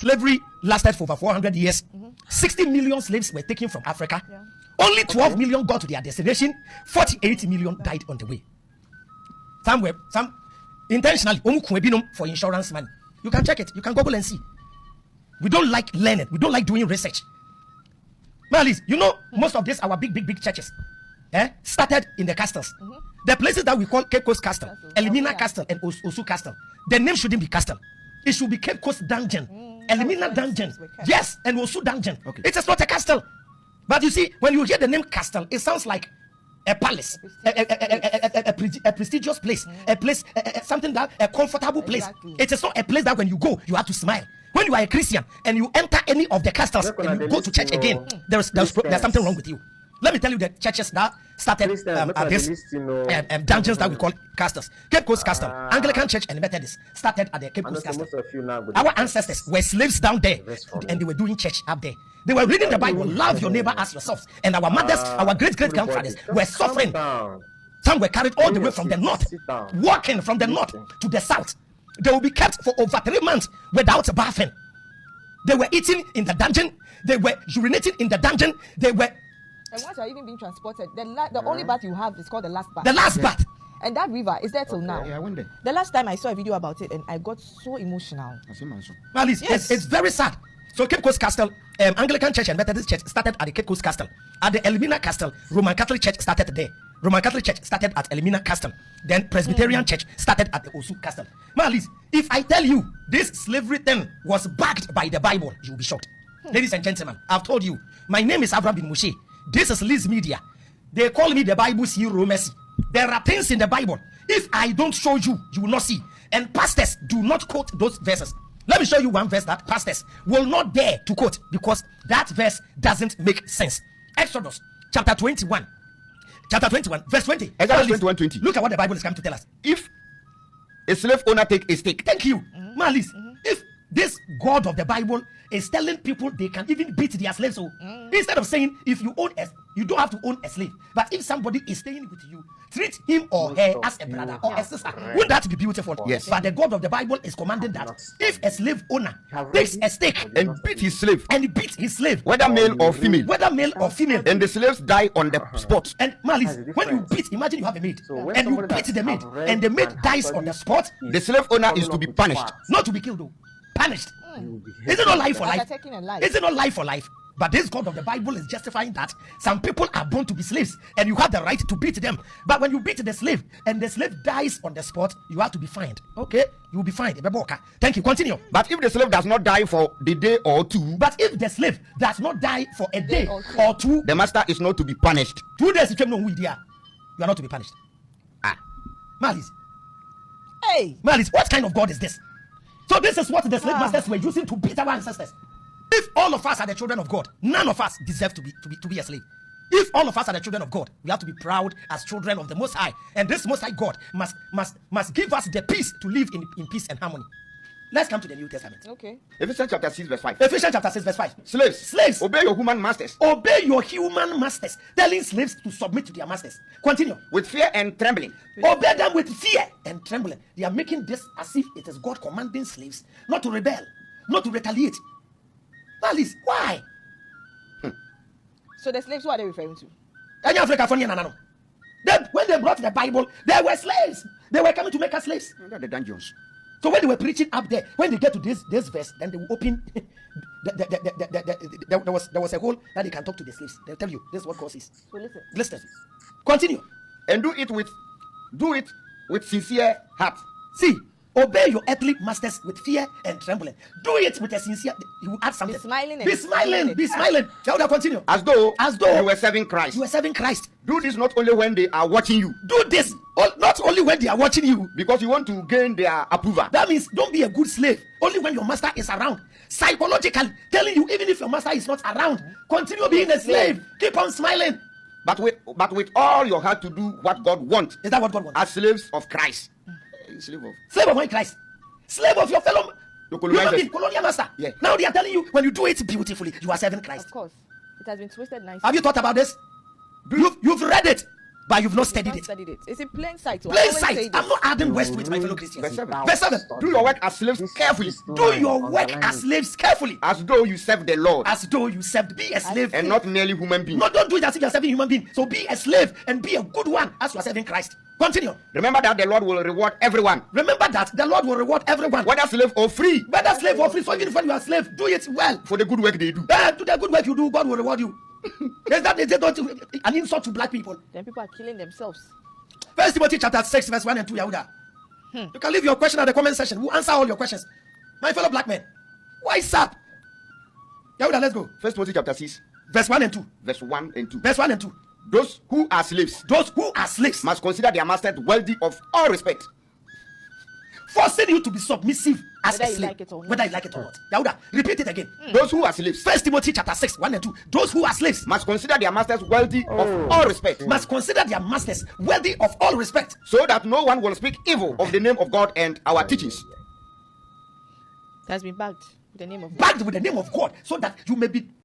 Slavery lasted for over 400 years. 60 million slaves were taken from Africa. Only 12 million got to their destination. 48 million died on the way. Some intentionally for insurance money. You can check it. You can Google and see. We don't like learning. We don't like doing research. Malis, you know, most of these our big churches started in the castles. The places that we call Cape Coast Castle, Elimina Castle, and Osu Castle. The name shouldn't be Castle. It should be Cape Coast Dungeon, Elimina Dungeon. Yes, and Osu Dungeon. Okay. It is not a castle. But you see, when you hear the name Castle, it sounds like a palace, a prestigious place, a place, something that a comfortable place. Exactly. It is not a place that when you go, you have to smile. When you are a Christian and you enter any of the castles and you go to church again, there's something wrong with you. Let me tell you the churches that started at this dungeons that we call castles. Cape Coast Castle, Anglican Church and Methodist started at the Cape Coast Castle. Our ancestors were slaves down there and they were doing church up there. They were reading the Bible, love your neighbor as yourself. And our mothers, our great-grandfathers were suffering. Some were carried all the way from the north, walking from the north to the south. They will be kept for over 3 months without bathing. They were eating in the dungeon. They were urinating in the dungeon. They were... And once you are even being transported, the only bath you have is called the last bath. The last bath. And that river is there till now. Yeah, I went there. The last time I saw a video about it and I got so emotional. Well, it's very sad. So Cape Coast Castle, Anglican Church and Methodist Church started at the Cape Coast Castle. At the Elimina Castle, Roman Catholic Church started there. Roman Catholic Church started at Elimina Castle. Then Presbyterian Church started at the Osu Castle. Malis, if I tell you this slavery thing was backed by the Bible, you'll be shocked. Ladies and gentlemen, I've told you, my name is Abraham bin Moshe. This is Liz Media. They call me the Bible's hero, Messi. There are things in the Bible. If I don't show you, you will not see. And pastors do not quote those verses. Let me show you one verse that pastors will not dare to quote because that verse doesn't make sense. Exodus chapter 21. Chapter 21, verse 20. Exodus 21:20. Look at what the Bible is coming to tell us. If a slave owner take a stake. Thank you. Malis, if this God of the Bible is telling people they can even beat their slaves, so instead of saying if you own you don't have to own a slave, but if somebody is staying with you, treat him or her as a brother or a sister. Wouldn't that be beautiful? Yes. But the God of the Bible is commanding that if a slave owner takes a stake and beat his slave, whether male or female, and the slaves die on the spot. And Malis, when you beat, imagine you have a maid and you beat the maid and the maid dies on the spot, the slave owner is to be punished, not to be killed though. Punished. Is it not life for life? Is it not life for life? But this God of the Bible is justifying that some people are born to be slaves and you have the right to beat them. But when you beat the slave and the slave dies on the spot, you have to be fined. Okay? You will be fined. Thank you. Continue. But if the slave does not die for the day or two, but if the slave does not die for a day or two, the master is not to be punished. 2 days you came no you are not to be punished. Malis. Hey, Malis, what kind of God is this? So this is what the slave masters were using to beat our ancestors. If all of us are the children of God, none of us deserve to be a slave. If all of us are the children of God, we have to be proud as children of the Most High. And this Most High God must give us the peace to live in peace and harmony. Let's come to the New Testament. Okay. Ephesians chapter 6 verse 5. Ephesians chapter 6 verse 5. Slaves, obey your human masters. Obey your human masters. Telling slaves to submit to their masters. Continue. With fear and trembling. Obey them with fear and trembling. They are making this as if it is God commanding slaves not to rebel, not to retaliate. Malis, why? So the slaves, who are they referring to? When they brought the Bible, there were slaves. They were coming to make us slaves. The dungeons. So when they were preaching up there, when they get to this verse, then they will open. There was a hole that they can talk to the slaves. They'll tell you this is what God is. So listen. Continue. And do it with sincere heart. See, obey your earthly masters with fear and trembling. Do it with a sincere. You will add something. Be smiling. Tell continue. As though you were serving Christ. Do this not only when they are watching you. Do this not only when they are watching you, because you want to gain their approval. That means don't be a good slave only when your master is around. Psychologically telling you, even if your master is not around, continue being a slave. Keep on smiling. But with all your heart to do what God wants. Is that what God wants? As slaves of Christ. Slave of Christ. Slave of your fellow. Colonial master. Yeah. Now they are telling you, when you do it beautifully, you are serving Christ. Of course. It has been twisted nicely. Have you thought about this? You've read it. but you've not studied it. It's in plain sight. Plain sight. I'm not adding words to it, my fellow Christians. Verse 7. Verse 7. Do your work as slaves carefully, Do your work as slaves carefully, as though you serve the Lord, as though you served. Be a slave, and not merely human beings. No, don't do it as if you're serving human being. So be a slave and be a good one as you are serving Christ. Continue. Remember that the Lord will reward everyone, Remember that the Lord will reward everyone, whether slave or free, whether slave or free. So even when you are a slave, do it well. for the good work they do. Do the good work you do, God will reward you. Is it not an insult to black people? Then people are killing themselves. 1 Timothy chapter 6, verse 1 and 2, Yahuda. You can leave your question at the comment section. We'll answer all your questions. My fellow black men, wise up. Yahuda, let's go. 1 Timothy chapter 6, Verse 1 and 2. verse 1 and 2. Verse 1 and 2. Those who are slaves Those who are slaves must consider their masters worthy of all respect, forcing you to be submissive as Whether a you slave. like it or not. Whether you like it or not. Yahuda, repeat it again. Those who are slaves 1 Timothy chapter 6, 1 and 2. Those who are slaves must consider their masters worthy of all respect, must consider their masters worthy of all respect. so that no one will speak evil of the name of God and our teachings. It has been backed with the name of God. Backed with the name of God, so that you may be